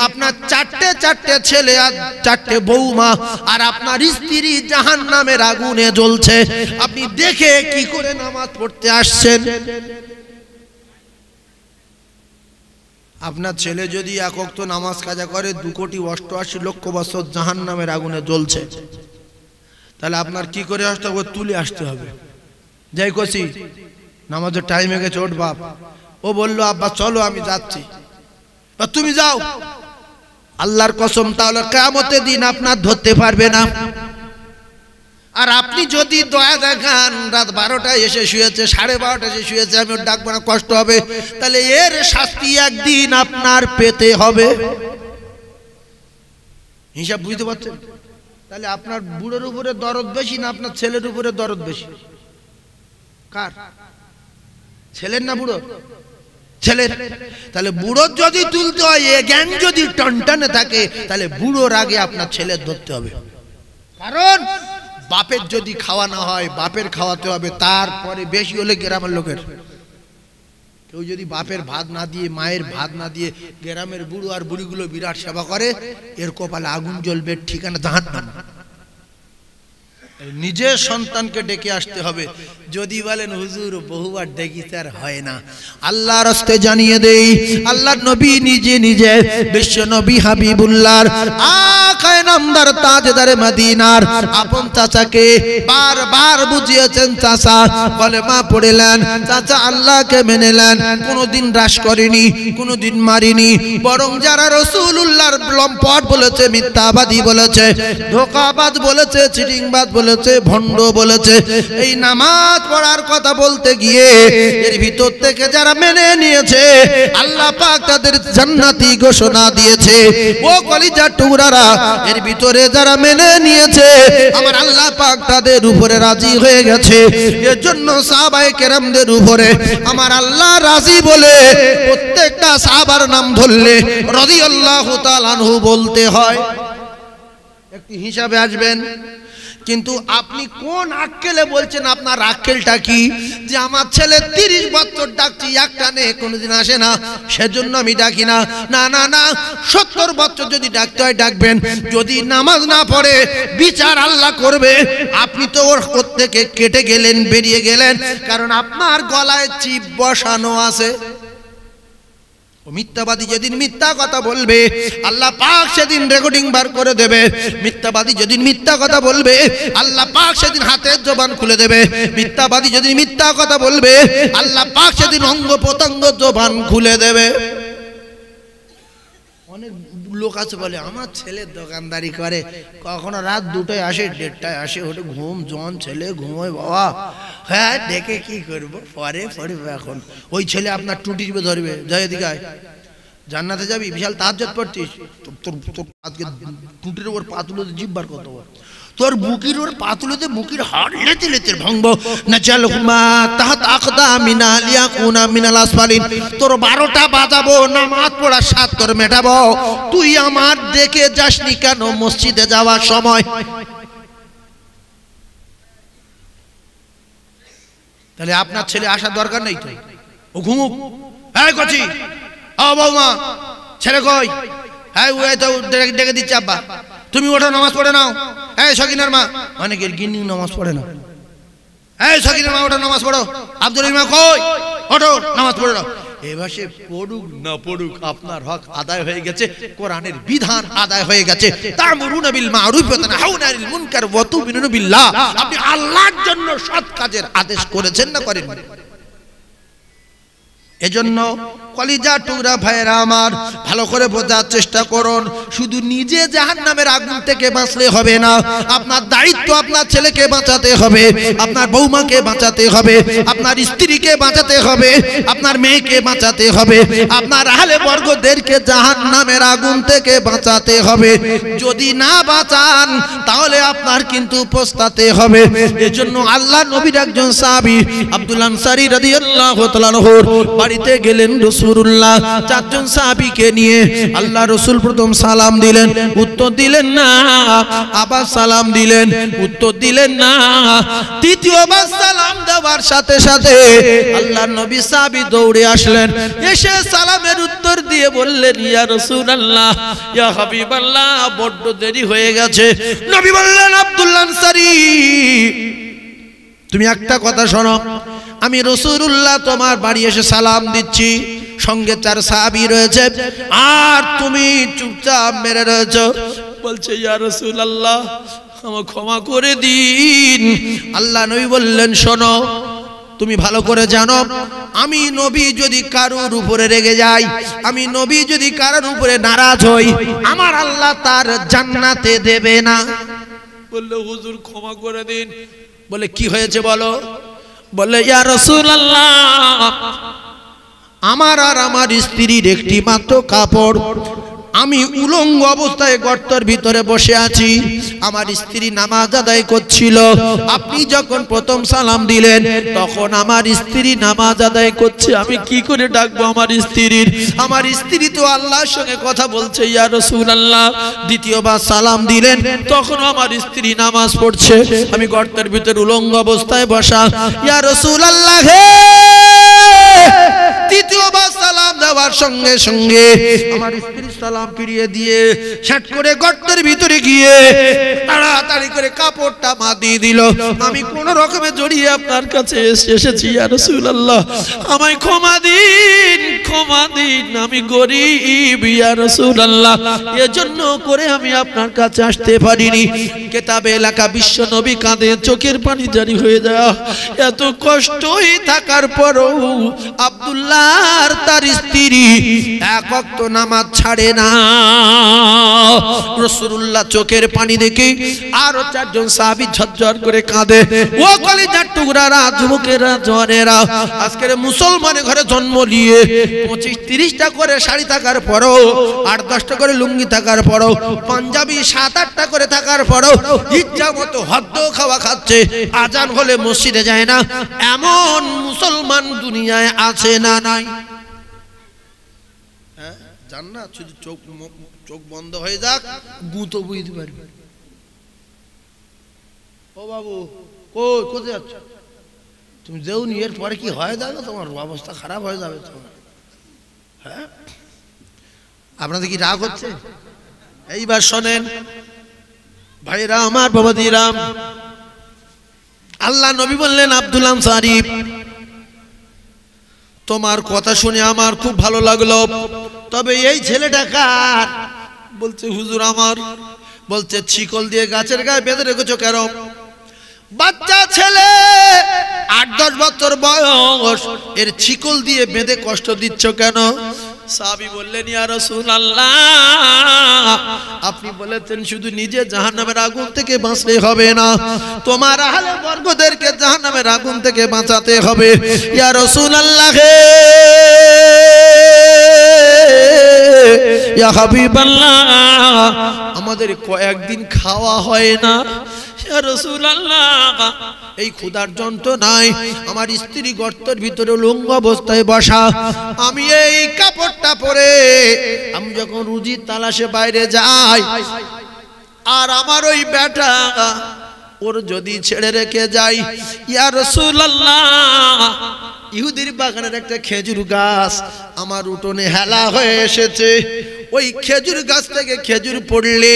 আপনার চারটে ছেলে আর 4টে বৌমা, আর আপনার স্ত্রী জাহান্নামের আগুনে জ্বলছে, আপনি দেখে কি করে নামাজ পড়তে আসছেন? আপনার ছেলে যদি এক ওয়াক্ত নামাজ কাজা করে 2,88,00,000 বছর জাহান্নামের আগুনে জ্বলছে, তাহলে আপনার কি করে আসতে হবে? তুলে আসতে হবে। যাই কছি নামাজের টাইমে গেছে, ওঠ বাপ। ও বলল আব্বা চলো আমি যাচ্ছি, তুমি যাও। আল্লাহর কসম, তাহলে কিয়ামতের দিন আপনার ধরতে পারবে না। আর আপনি যদি দয়া দেখান, রাত 12টায় এসে শুয়েছে, 12:30 এসে শুয়েছে, আমি ওর ডাকবো না, কষ্ট হবে, তাহলে এর শাস্তি একদিন আপনার পেতে হবে। হিসাব বুঝতে পারছেন? তাহলে আপনার বুড়োর উপরে দরদ বেশি না আপনার ছেলের উপরে দরদ বেশি? কার? ছেলের না বুড়ো? ছেলের। তাহলে বুড়োর যদি তুলতে হয়, এ জ্ঞান যদি টনটনে থাকে, তাহলে বুড়োর আগে আপনার ছেলের ধরতে হবে। কারণ বাপের যদি খাওয়ানো হয়, বাপের খাওয়াতে হবে, তারপরে বেশি হলে গ্রামের লোকের। কেউ যদি বাপের ভাত না দিয়ে, মায়ের ভাত না দিয়ে গ্রামের বুড়ো আর বুড়িগুলো বিরাট সেবা করে, এর কপালে আগুন জ্বলবে, ঠিকানা জাহান্নাম। নিজের সন্তানকে ডেকে আসতে হবে। যদি বলেন হুজুর বহুবার ডেকে তার হয় না, আল্লাহর রাস্তে জানিয়ে দেই, আল্লাহর নবী নিজে বিশ্ব নবী হাবিবুল্লাহর আখায়ে নামদার তাজদার মদিনার আপন চাচাকে বারবার বুঝিয়েছেন। চাচা কলেমা পড়লেন, চাচা আল্লাহকে মেনে নেন, কোনোদিন রাশ করেনি, কোনোদিন মারিনি, বরং যারা রাসূলুল্লাহর লম্পট বলেছে, মিথ্যাবাদী বলেছে, ধোঁকাবাজ বলেছে, চিটিংবাজ বলেছে, বলেছে, ভণ্ড বলেছে। এই নামাজ পড়ার কথা বলতে গিয়ে এর ভিতর থেকে যারা মেনে নিয়েছে আল্লাহ পাক তাদের জান্নাতি ঘোষণা দিয়েছে। ও কলিজার টুকরারা, এর ভিতরে যারা মেনে নিয়েছে আমার আল্লাহ পাক তাদের উপরে রাজি হয়ে গেছে। এর জন্য সাহাবায়ে কেরামদের উপরে আমার আল্লাহ রাজি বলে প্রত্যেকটা সাহাবার নাম ধরলে রাদিয়াল্লাহু তাআলা আনহু বলতে হয়। একটু হিসাবে আসবেন। কিন্তু আপনি কোন আক্কেলে বলছেন? আপনার আক্কেলটা কি যে আমার ছেলে 30 বছর ডাকছি একটা নে কোনোদিন আসে না সেজন্য আমি ডাকি না? না না না, 70 বছর যদি ডাকতে হয় ডাকবেন। যদি নামাজ না পড়ে বিচার আল্লাহ করবে। আপনি তো ওর থেকে কেটে গেলেন, বেরিয়ে গেলেন, কারণ আপনার গলায় চিপ বসানো আছে। মিথ্যাবাদী যেদিন মিথ্যা কথা বলবে আল্লাহ পাক সেদিন রেকর্ডিং বার করে দেবে। মিথ্যাবাদী যেদিন মিথ্যা কথা বলবে আল্লাহ পাক সেদিন হাতের জবান খুলে দেবে। মিথ্যাবাদী যেদিন মিথ্যা কথা বলবে আল্লাহ পাক সেদিন অঙ্গ প্রত্যঙ্গ জবান খুলে দেবে। অনেক লোক আছে বলে আমার ছেলে দোকানদারি করে, কখনো রাত 2টায় আসে, 1:30টায় আসে, ওটা ঘুম জন ছেলে ঘুমোয় বাবা। হ্যাঁ ডেকে কি করবো, পরে পড়বে। এখন ওই ছেলে আপনার টুটি ধরবে, যাই এদিকে আয়, জান্নাতে যাবি, বিশাল তাহাজ্জুদ পড়তিস, তোর আজকে টুটির ওপর পা তুলে জিব্বার কত, তোর বুকির ওর পা তুলেতে বুকির হাড় লেতে লেতে ভাঙবো। নাজালহুমা তাহাত আকদামিনা লিয়াকুনা মিনাল আসফালিন। তোর 12টা বাজাবো, নামাজ পড়ার স্বাদ তোর মেটাবো। তুই আমার দেখে যাসনি কেন মসজিদে যাওয়ার সময়? তাহলে আপনার ছেলে আসার দরকার নেই তো, ও ঘুমুক। হ্যাঁ কচি, ও বৌমা ছেলে কই? হ্যাঁ ওই তো ডেকে দিচ্ছে আব্বা, তুমি ওঠো নামাজ পড়ে নাও। এই সকিনার মা, অনেকের গিন্নি নামাজ পড়ে না। এই সকিনার মা ওঠো নামাজ পড়ো। আব্দুল রহিমা কই? ওঠো নামাজ পড়ে নাও। এবার সে পড়ুক না পড়ুক আপনার হক আদায় হয়ে গেছে, কোরআনের বিধান আদায় হয়ে গেছে। তা'মুরুনা বিল মা'রুফ ওয়া তানহাউনা আনিল মুনকার ওয়া তু'মিনুনা বিল্লাহ। আপনি আল্লাহর জন্য সৎ কাজের আদেশ করেছেন না করেন? এজন্য কলিজা টুকরা ভাইরা আমার, ভালো করে বোঝার চেষ্টা করুন। শুধু নিজে জাহান্নামের আগুন থেকে বাঁচলে হবে না, আপনার দায়িত্ব আপনার ছেলেকে বাঁচাতে হবে, আপনার বৌমাকে বাঁচাতে হবে, আপনার স্ত্রীকে বাঁচাতে হবে, আপনার মেয়েকে বাঁচাতে হবে, আপনার আহলে বর্গদেরকে জাহান্নামের আগুন থেকে বাঁচাতে হবে। যদি না বাঁচান তাহলে আপনার কিন্তু পস্তাতে হবে। এজন্য আল্লাহ নবীর একজন সাহাবী আব্দুল আনসারী রাদিয়াল্লাহু তাআলা আনহুর বাড়িতে গেলেন রাসূলুল্লাহ। 4 জন সাহাবীকে নিয়ে আল্লাহ রাসূল প্রথম সালাম দিলেন, উত্তর দিলেন না। আবার সালাম দিলেন, উত্তর দিলেন না। তৃতীয়বার সালাম দেওয়ার সাথে সাথে আল্লাহর নবী সাহাবী দৌড়ে আসলেন, এসে সালামের উত্তর দিয়ে বললেন, ইয়া রাসূলুল্লাহ, ইয়া হাবিবাল্লাহ, বড্ড দেরি হয়ে গেছে। নবী বললেন, আব্দুল আনসারী, তুমি একটা কথা শোনো, আমি রাসূলুল্লাহ তোমার বাড়ি এসে সালাম দিচ্ছি, সঙ্গে 4 সাহাবী রয়েছে, আর তুমি চুপচাপ মেরে রয়েছো। বলছে, ইয়া রাসূলুল্লাহ, আমাকে ক্ষমা করে দিন। আল্লাহ নবী বললেন, শোনো, তুমি ভালো করে জানো, আমি নবী যদি কারোর উপরে রেগে যাই, আমি নবী যদি কারোর উপরে নারাজ হই, আমার আল্লাহ তার জান্নাতে দেবে না। বললে, হুজুর ক্ষমা করে দিন। বলে, কি হয়েছে বলো? বলে, ইয়া রাসূলুল্লাহ, আমার আর আমার স্ত্রীর একটি মাত্র কাপড়, আমি উলঙ্গ অবস্থায় গর্তের ভিতরে বসে আছি, আমার স্ত্রী নামাজ আদায় করছিল, আপনি যখন প্রথম সালাম দিলেন তখন আমার স্ত্রী নামাজ আদায় করছে, আমি কি করে ডাকবো আমার স্ত্রীর? আমার স্ত্রী তো আল্লাহর সঙ্গে কথা বলছে, ইয়া রাসূলুল্লাহ। দ্বিতীয়বার সালাম দিলেন, তখন আমার স্ত্রী নামাজ পড়ছে, আমি গর্তের ভিতরে উলঙ্গ অবস্থায় বসা, ইয়া রাসূলুল্লাহ হে। তৃতীয়বার সালাম দেওয়ার সঙ্গে সঙ্গে আমার স্ত্রী সালাম ফিরিয়ে দিয়ে সেট করে গর্তের ভিতরে গিয়ে তাড়াতাড়ি করে কাপড়টা মাদিয়ে দিল। আমি কোন রকমে জড়িয়ে আপনার কাছে এসেছি, ইয়া রাসূলুল্লাহ, আমায় ক্ষমা দিন, ক্ষমা দিন, আমি গরীব ইয়া রাসূলুল্লাহ, এজন্য করে আমি আপনার কাছে আসতে পারিনি। কিতাবে এলাকা বিশ্ব নবী কাঁদে, চোখের পানি জারি হয়ে যায়। এত কষ্টই থাকার পরও আব্দুল্লাহ আর তার স্ত্রী এক ওয়াক্ত নামাজ ছাড়ে না। রাসূলুল্লাহ চোখের পানি দেখে আরো চারজন সাহাবী ঝরঝর করে কাঁদে। ও কলিজার টুকরারা, যুবকেরা, জওয়ানেরা, আজকের মুসলমানের ঘরে জন্ম নিয়ে 25-30টা করে শাড়ি থাকার পরও, 8-10টা করে লুঙ্গি থাকার পরও, পাঞ্জাবি 7-8টা করে থাকার পরও ইচ্ছা মতো হদ্দ খাওয়া খাচ্ছে, আজান হলে মসজিদে যায় না, এমন মুসলমান দুনিয়ায় আছে না নাই? হ্যাঁ, জান না, শুধু চোখ বন্ধ হয়ে যাক, গুঁতো বুঝতে পারবে। ও বাবু, কোথায় যাচ্ছ? তুমি যেও নি, এর পরে কি হয়ে যাবে, তোমার অবস্থা খারাপ হয়ে যাবে তোমার। হ্যাঁ, আপনাদের কি রাগ হচ্ছে? এইবার শোনেন ভাইরা আমার, বাবাদিরাম, আল্লাহ নবী বললেন, আব্দুল আনসারী, তোমার কথা শুনে আমার খুব ভালো লাগলো, তবে এই ছেলেটা কার? বলছে হুজুর আমার। বলছে শিকল দিয়ে গাছের গায়ে বেঁধে রেখেছো কেন? বাচ্চা ছেলে, 8-10 বছর বয়স, এর শিকল দিয়ে বেঁধে কষ্ট দিচ্ছ কেন? সাহাবী বললেন, ইয়া রাসূলুল্লাহ, আপনি বলেছেন শুধু নিজে জাহান্নামের আগুন থেকে বাঁচলে হবে না, তোমার আহলে বর্গদেরকে জাহান্নামের আগুন থেকে বাঁচাতে হবে। ইয়া রাসূলুল্লাহ, ইয়া হাবিবাল্লাহ, আমাদের কয়েকদিন খাওয়া হয় না। ইয়া রাসূলুল্লাহ, এই ক্ষুধার যন্ত্রণায় আমার স্ত্রী গর্তের ভিতরে লঙ্গ অবস্থায় বসা, আমি এই কাপড়টা পরে আমি যখন রুজির তালাশে বাইরে যাই, আর আমার ওই বেটা ওর যদি ছেড়ে রেখে যাই, ইয়া রাসূলুল্লাহ, ইহুদির বাগানের একটা খেজুর গাছ আমার উঠোনে হেলা হয়ে এসেছে, ওই খেজুর গাছ থেকে খেজুর পড়লে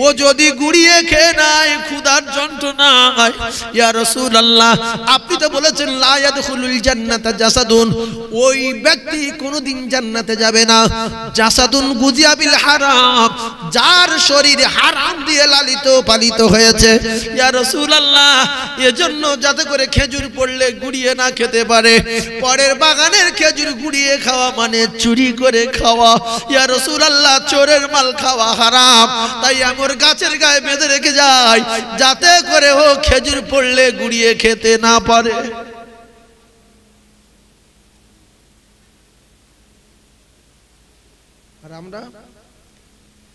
ও যদি গুড়িয়ে খেয়ে নেয় ক্ষুধার যন্ত্রণায়, ইয়া রাসূলুল্লাহ, আপনি তো বলেছেন লা ইয়াদখুলুল জান্নাতা জাসাদুন, ওই ব্যক্তি কোনোদিন জান্নাতে যাবে না, জাসাদুন গুজিয়া বিল হারাম, যার শরীর হারাম দিয়ে লালিত পালিত হয়েছে। ইয়া রাসূলুল্লাহ, এজন্য যাতে করে খেজুর পড়লে গুড়িয়ে না খেতে পারে, পরের বাগানের খেজুর গুড়িয়ে খাওয়া মানে চুরি করে খাওয়া। ইয়া রাসূলুল্লাহ, চোরের মাল খাওয়া হারাম, তাই আমার গাছের গায়ে বেঁধে রেখে যায় যাতে করে ও খেজুর পড়লে গুড়িয়ে খেতে না পারে। আর আমরা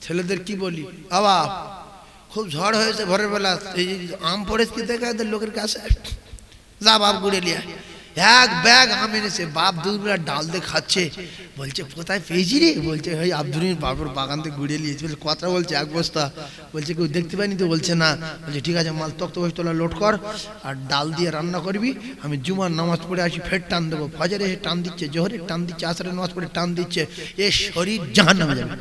ছেলেদের কি বলি, বাবা খুব ঝড় হয়েছে ভোরের বেলা, এই আম পড়েছে কি দেখা লোকের কাছে, যা বাপ গুড়ে লিয়া, এক ব্যাগ আম এনেছে, বাপ দুপুরবেলা ডাল দিয়ে খাচ্ছে, বলছে কোথায় পেয়েছি রে? বলছে ওই আব্দুলের বাবার বাগান থেকে গুড়ে নিয়েছি। বলছে কথা বলছে 1 বস্তা। বলছে কেউ দেখতে পাইনি তো? বলছে না। বলছে ঠিক আছে, মাল তক্ত বসে তোলা লোড কর আর ডাল দিয়ে রান্না করবি, আমি জুমার নামাজ পড়ে আসি ফের টান দেবো। ফজরে এসে টান দিচ্ছে, জোহরের টান দিচ্ছে, আসরের নামাজ পড়ে টান দিচ্ছে, এ শরীর জাহান্নামে যাবে।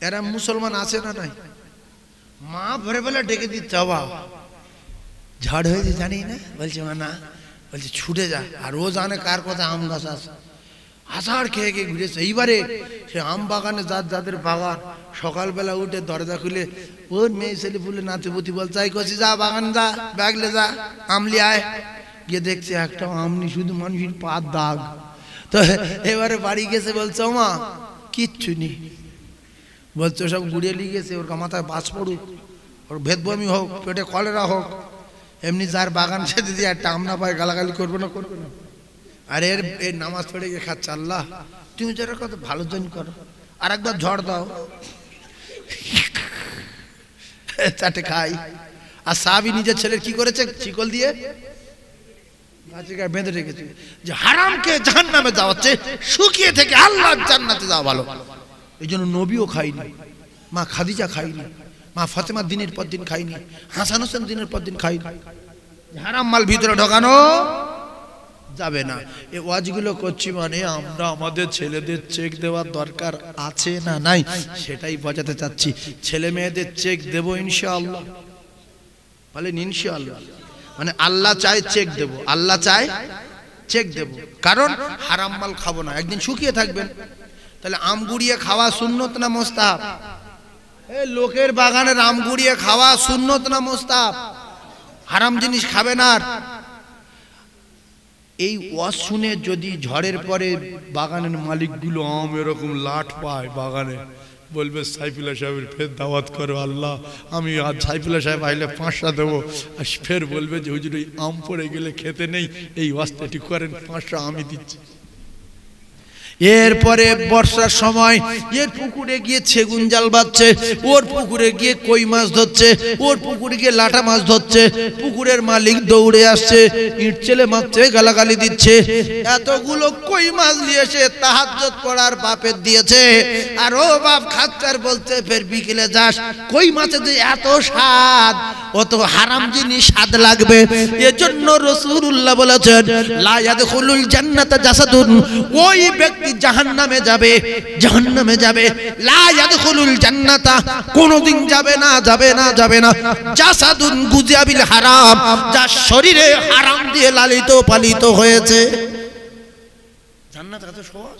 এরা মুসলমান আছে না নাই? মা ভরে বেলা ডেকে দিচ্ছে, বাবা ঝড় হয়েছে জানি না? বলছে মা না। বলছে ছুটে যা। আর ও জানে কার কথা আম গাছ আছে, আষাঢ় খেয়ে খেয়ে ঘুরেছে। এইবারে সে আম বাগানে যাদের বাগান, সকালবেলা উঠে দরজা খুলে ওর মেয়ে ছেলে ফুলে নাতিপুতি বলছে, আই করছি যা বাগান যা, ব্যাগলে যা, আমলি আয়। গিয়ে দেখছে একটা আমনি, শুধু মানুষের পাত দাগ। তো এবারে বাড়ি গেছে, বলছে ও মা কিচ্ছু নেই। বলছে সব গুড়িয়ে নিয়ে গেছে, ওর মাথায় বাজ পড়ুক, ওর ভেদবমি হোক, পেটে কলেরা হোক, এমনি যার বাগান সে যদি একটা আম না পায় গালাগালি করবে না? করবে না। আর এর নামাজ পড়ে গিয়ে খাচ্ছে, আল্লাহ তুমি যারা কত ভালো জন করো, আর একবার ঝড় দাও, চাটে খাই। আর সাহাবী নিজের ছেলের কি করেছে? শিকল দিয়ে গাছের গায়ে বেঁধে রেখেছে, যে হারামকে জাহান্নামে যাওয়াচ্ছে, শুকিয়ে থেকে আল্লাহর জান্নাতে যাওয়া ভালো। এই জন্য নবীও খাইনি, মা খাদিজা খাইনি, মা ফাতেমা দিনের পর দিন খাইনি, হাসান হোসেন দিনের পর দিন খাইনি। হারাম মাল ভিতরে ঢোকানো যাবে না। এই ওয়াজগুলো করছি মানে আমরা আমাদের ছেলেদের চেক দেওয়ার দরকার আছে না নাই সেটাই বোঝাতে চাচ্ছি। ছেলে মেয়েদের চেক দেব ইনশাআল্লাহ, বলেন ইনশাআল্লাহ। মানে আল্লাহ চায় চেক দেব, আল্লাহ চায় চেক দেব, কারণ হারাম মাল খাবো না। একদিন শুকিয়ে থাকবেন, তাহলে আম গুড়িয়ে খাওয়া সুন্নত না মুস্তাহাব? লোকের বাগানের আম গুড়িয়ে খাওয়া সুন্নত না মুস্তাহাব? হারাম জিনিস খাবে না। এই ওয়াজ শুনে যদি ঝড়ের পরে বাগানের মালিকগুলো আম এরকম লাট পায় বাগানে, বলবে সাইফুল্লাহ সাহেবের ফের দাওয়াত করো আল্লাহ, আমি আজ সাইফুল্লাহ সাহেব আইলে 5টা দেবো। আর ফের বলবে যে হুজুর এই আম পড়ে গেলে খেতে নেই, এই ওয়াজটাটি করেন, 5টা আমি দিচ্ছি। এরপরে বর্ষার সময় এর পুকুরে গিয়ে সেগুন জাল বাঁধছে, ওর পুকুরে গিয়ে কই মাছ ধরছে, ওর পুকুরে গিয়ে লাটা মাছ ধরছে। পুকুরের মালিক দৌড়ে আসছে, ইট ছেলে মারছে, গালাগালি দিচ্ছে। এতগুলো কই মাছ নিয়ে এসে তাহাজ্জুদ পড়ার বাপের দিয়েছে, আর ও বাপ খাচ্ছে আর বলছে ফের বিকেলে যাস, কই মাছে যে এত স্বাদ, অত হারাম জিনিস স্বাদ লাগবে। এজন্য রাসূলুল্লাহ বলেছেন লা ইয়াদখুলুল জান্নাতা জাসাদুন, ওই ব্যক্তি জাহান্নামে যাবে, জাহান্নামে যাবে। লা ইয়াদখুলুল জান্নাতা, কোনদিন যাবে না, যাবে না, যাবে না। জাসাদুন গুজিয়া বিল হারাম, যার শরীরে হারাম দিয়ে লালিত পালিত হয়েছে। জান্নাত এত সহজ?